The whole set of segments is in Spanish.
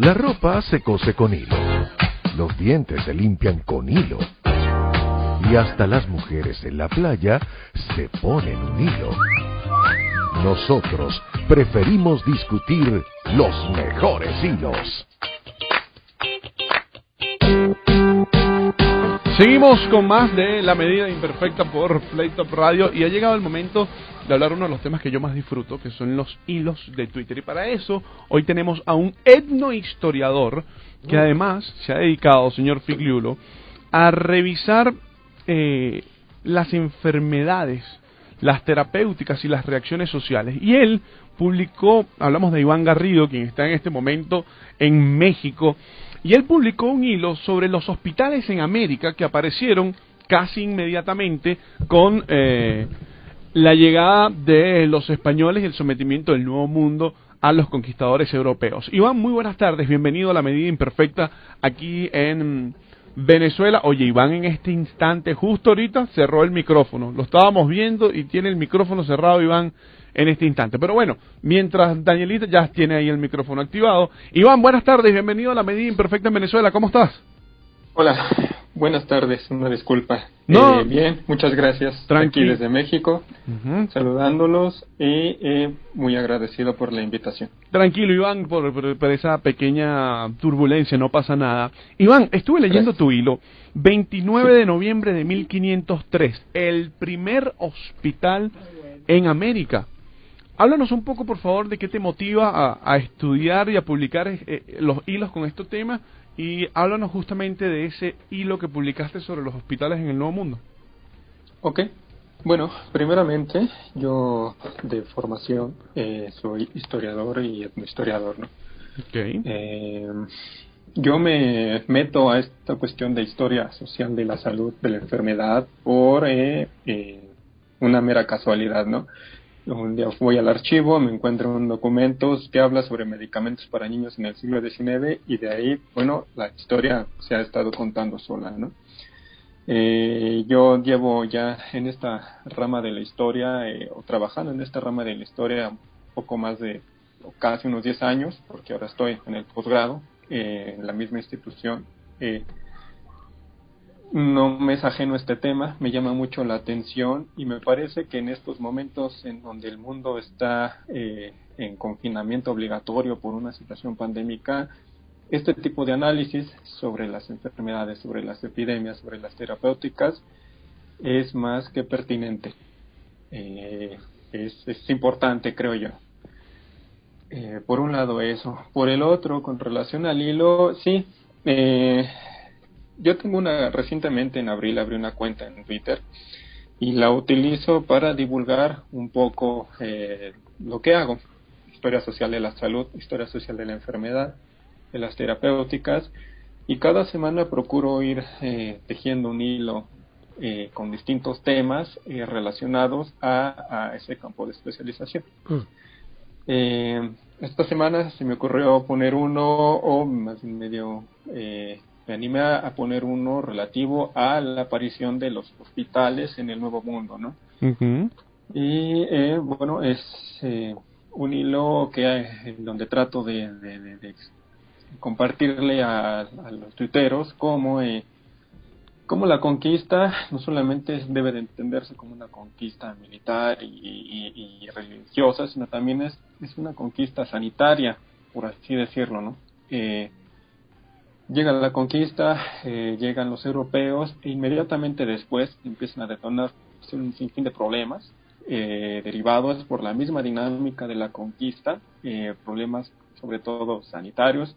La ropa se cose con hilo, los dientes se limpian con hilo, y hasta las mujeres en la playa se ponen un hilo. Nosotros preferimos discutir los mejores hilos. Seguimos con más de La Medida Imperfecta por Playtop Radio y ha llegado el momento de hablar uno de los temas que yo más disfruto, que son los hilos de Twitter. Y para eso, hoy tenemos a un etnohistoriador que además se ha dedicado, señor Figliulo, a revisar las enfermedades, las terapéuticas y las reacciones sociales. Y él publicó, hablamos de Iván Garrido, quien está en este momento en México, y él publicó un hilo sobre los hospitales en América que aparecieron casi inmediatamente con la llegada de los españoles y el sometimiento del Nuevo Mundo a los conquistadores europeos. Iván, muy buenas tardes, bienvenido a La Medida Imperfecta aquí en Venezuela. Oye, Iván en este instante, justo ahorita, cerró el micrófono. Lo estábamos viendo y tiene el micrófono cerrado, Iván, en este instante. Pero bueno, mientras Danielita ya tiene ahí el micrófono activado. Iván, buenas tardes, bienvenido a La Medida Imperfecta en Venezuela. ¿Cómo estás? Hola, buenas tardes, una disculpa. No. Bien, muchas gracias. Aquí desde México, saludándolos y muy agradecido por la invitación. Tranquilo, Iván, por esa pequeña turbulencia, no pasa nada. Iván, estuve leyendo tu hilo, 29 de noviembre de 1503, el primer hospital en América. Háblanos un poco, por favor, de qué te motiva a estudiar y a publicar los hilos con este tema. Y háblanos justamente de ese hilo que publicaste sobre los hospitales en el Nuevo Mundo. Ok, bueno, primeramente, yo de formación soy historiador y etnohistoriador, ¿no? Okay. Yo me meto a esta cuestión de historia social de la salud, de la enfermedad, por una mera casualidad, ¿no? Un día voy al archivo, me encuentro un documento que habla sobre medicamentos para niños en el siglo XIX y de ahí, bueno, la historia se ha estado contando sola, ¿no? Yo llevo ya en esta rama de la historia, o trabajando en esta rama de la historia un poco más de casi unos 10 años, porque ahora estoy en el posgrado en la misma institución. No me es ajeno este tema, me llama mucho la atención y me parece que en estos momentos en donde el mundo está en confinamiento obligatorio por una situación pandémica, este tipo de análisis sobre las enfermedades, sobre las epidemias, sobre las terapéuticas es más que pertinente. Es importante, creo yo. Por un lado eso. Por el otro, con relación al hilo, sí, yo tengo recientemente en abril abrí una cuenta en Twitter y la utilizo para divulgar un poco lo que hago. Historia social de la salud, historia social de la enfermedad, de las terapéuticas, y cada semana procuro ir tejiendo un hilo con distintos temas relacionados a ese campo de especialización. Esta semana se me ocurrió poner uno, o más bien me animé a poner uno relativo a la aparición de los hospitales en el Nuevo Mundo, ¿no? Uh-huh. Y bueno, es un hilo donde trato de compartirle a los tuiteros cómo la conquista no solamente debe de entenderse como una conquista militar y religiosa, sino también es una conquista sanitaria, por así decirlo, ¿no? Llega la conquista, llegan los europeos e inmediatamente después empiezan a detonar un sinfín de problemas derivados por la misma dinámica de la conquista, problemas sobre todo sanitarios,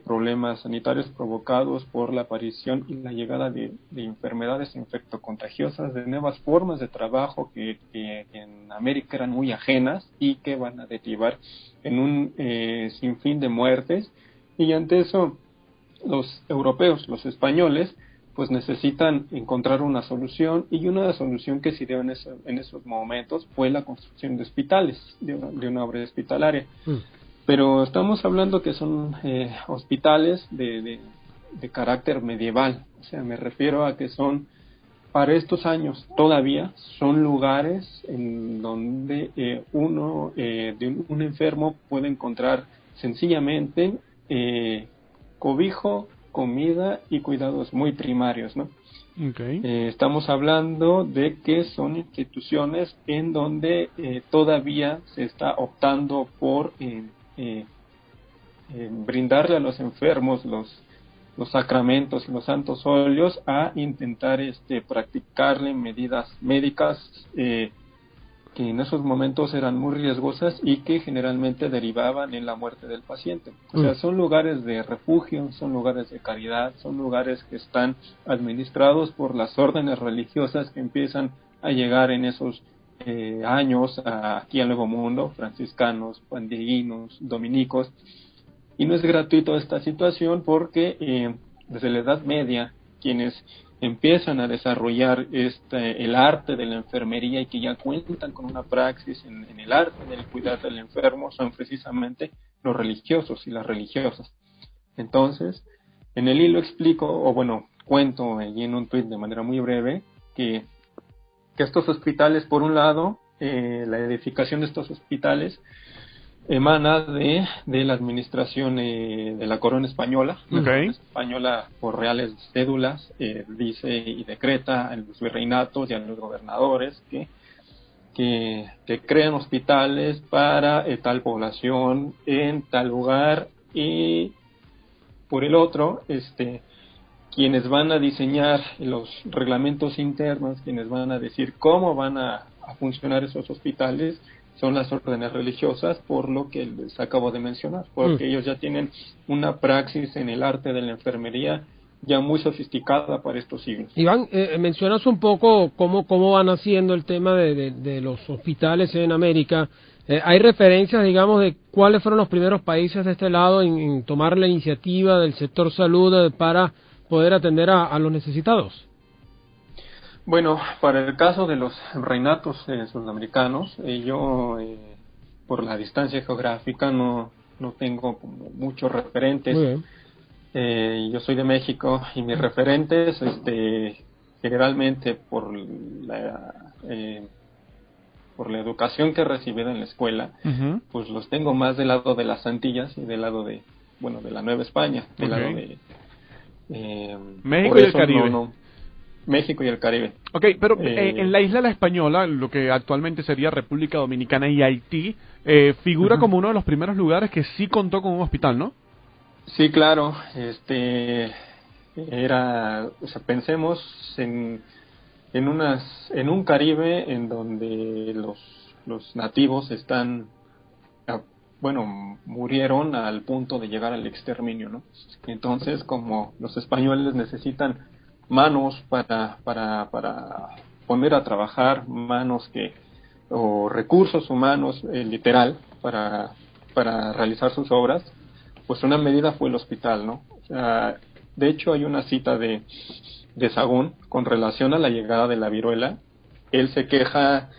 problemas sanitarios provocados por la aparición y la llegada de enfermedades infectocontagiosas, de nuevas formas de trabajo que en América eran muy ajenas y que van a derivar en un sinfín de muertes. Y ante eso, los europeos, los españoles, pues necesitan encontrar una solución, y una solución que se dio en esos momentos fue la construcción de hospitales, de una obra hospitalaria. Pero estamos hablando que son hospitales de carácter medieval, o sea, me refiero a que son, para estos años todavía, son lugares en donde un enfermo puede encontrar sencillamente cobijo, comida y cuidados muy primarios, ¿no? Okay. Estamos hablando de que son instituciones en donde todavía se está optando por brindarle a los enfermos los sacramentos y los santos óleos, a intentar practicarle medidas médicas que en esos momentos eran muy riesgosas y que generalmente derivaban en la muerte del paciente. O sea, son lugares de refugio, son lugares de caridad, son lugares que están administrados por las órdenes religiosas que empiezan a llegar en esos años aquí al Nuevo Mundo, franciscanos, pandiguinos, dominicos. Y no es gratuito esta situación porque desde la Edad Media, quienes empiezan a desarrollar el arte de la enfermería y que ya cuentan con una praxis en el arte del cuidar del enfermo, son precisamente los religiosos y las religiosas. Entonces, en el hilo explico, o bueno, cuento allí en un tuit de manera muy breve, que estos hospitales, por un lado, la edificación de estos hospitales emana de la administración de la corona española. La corona española, por reales cédulas, dice y decreta a los virreinatos y a los gobernadores que crean hospitales para tal población en tal lugar, y por el otro, quienes van a diseñar los reglamentos internos, quienes van a decir cómo van a funcionar esos hospitales, son las órdenes religiosas, por lo que les acabo de mencionar, porque ellos ya tienen una praxis en el arte de la enfermería ya muy sofisticada para estos siglos. Iván, mencionas un poco cómo van haciendo el tema de los hospitales en América. ¿Hay referencias, digamos, de cuáles fueron los primeros países de este lado en tomar la iniciativa del sector salud para poder atender a los necesitados? Bueno, para el caso de los reinatos sudamericanos, yo por la distancia geográfica no tengo como muchos referentes. Muy bien. Yo soy de México y mis referentes, generalmente por la educación que he recibido en la escuela, pues los tengo más del lado de las Antillas y del lado de la Nueva España, del lado de México y el Caribe. México y el Caribe. Ok, pero en la isla La Española, lo que actualmente sería República Dominicana y Haití, figura como uno de los primeros lugares que sí contó con un hospital, ¿no? Sí, claro. Pensemos en un Caribe en donde los nativos murieron al punto de llegar al exterminio, ¿no? Entonces, como los españoles necesitan manos para poner a trabajar, o recursos humanos, literal, para realizar sus obras, pues una medida fue el hospital, ¿no? O sea, de hecho hay una cita de Sagún con relación a la llegada de la viruela. Él se queja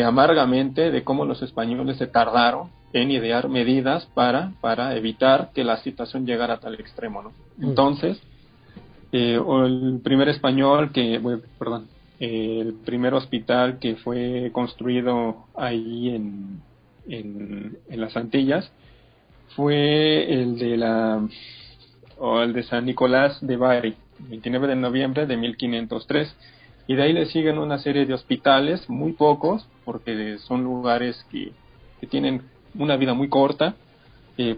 amargamente de cómo los españoles se tardaron en idear medidas para evitar que la situación llegara a tal extremo, ¿no? Entonces, el primer hospital que fue construido ahí en las Antillas fue el de San Nicolás de Bari, 29 de noviembre de 1503, y de ahí le siguen una serie de hospitales, muy pocos, porque son lugares que tienen una vida muy corta.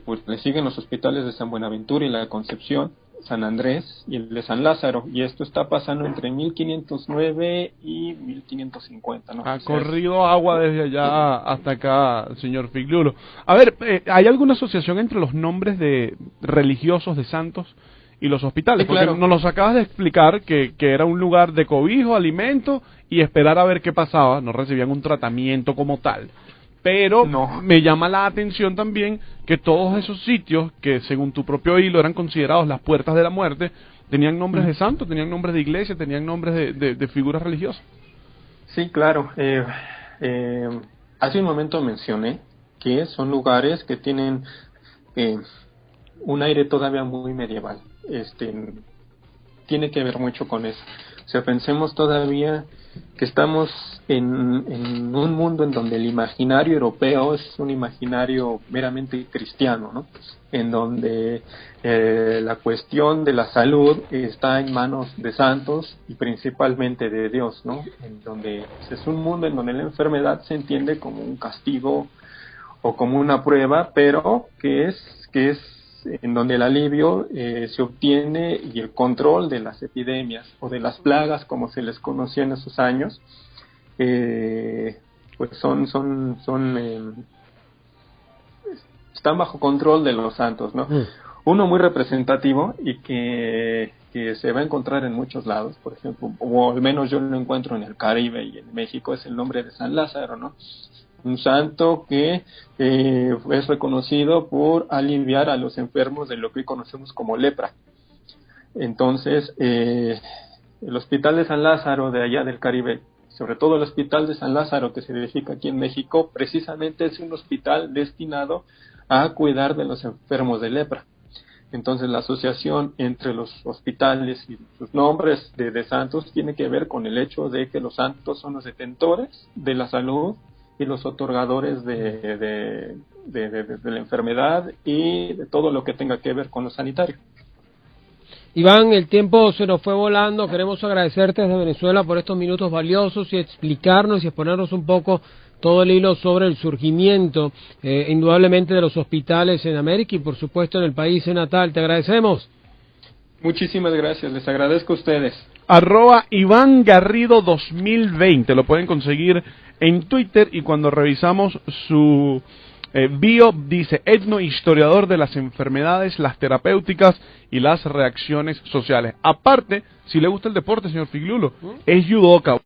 Pues le siguen los hospitales de San Buenaventura y la Concepción, San Andrés y el de San Lázaro, y esto está pasando entre 1509 y 1550, ¿no? Ha corrido agua desde allá hasta acá, señor Figlulo. A ver, ¿hay alguna asociación entre los nombres de religiosos, de santos, y los hospitales? Sí, claro. Porque nos los acabas de explicar que era un lugar de cobijo, alimento y esperar a ver qué pasaba. No recibían un tratamiento como tal. Pero me llama la atención también que todos esos sitios que según tu propio hilo eran considerados las puertas de la muerte, tenían nombres de santos, tenían nombres de iglesia, tenían nombres de figuras religiosas. Sí, claro. Hace un momento mencioné que son lugares que tienen un aire todavía muy medieval. Tiene que ver mucho con eso. O sea, pensemos todavía que estamos en un mundo en donde el imaginario europeo es un imaginario meramente cristiano, ¿no? En donde la cuestión de la salud está en manos de santos y principalmente de Dios, ¿no? En donde es un mundo en donde la enfermedad se entiende como un castigo o como una prueba, pero que es en donde el alivio se obtiene y el control de las epidemias o de las plagas, como se les conocía en esos años, pues están bajo control de los santos, ¿no? Uno muy representativo y que se va a encontrar en muchos lados, por ejemplo, o al menos yo lo encuentro en el Caribe y en México, es el nombre de San Lázaro, ¿no? Un santo que es reconocido por aliviar a los enfermos de lo que hoy conocemos como lepra. Entonces, el Hospital de San Lázaro de allá del Caribe, sobre todo el Hospital de San Lázaro que se edifica aquí en México, precisamente es un hospital destinado a cuidar de los enfermos de lepra. Entonces, la asociación entre los hospitales y sus nombres de santos tiene que ver con el hecho de que los santos son los detentores de la salud y los otorgadores de la enfermedad y de todo lo que tenga que ver con lo sanitario. Iván, el tiempo se nos fue volando. Queremos agradecerte desde Venezuela por estos minutos valiosos y explicarnos y exponernos un poco todo el hilo sobre el surgimiento, indudablemente, de los hospitales en América y, por supuesto, en el país natal. Te agradecemos. Muchísimas gracias, les agradezco a ustedes. @Iván Garrido 2020, lo pueden conseguir en Twitter, y cuando revisamos su bio dice etnohistoriador de las enfermedades, las terapéuticas y las reacciones sociales. Aparte, si le gusta el deporte, señor Figliulo, es judoka.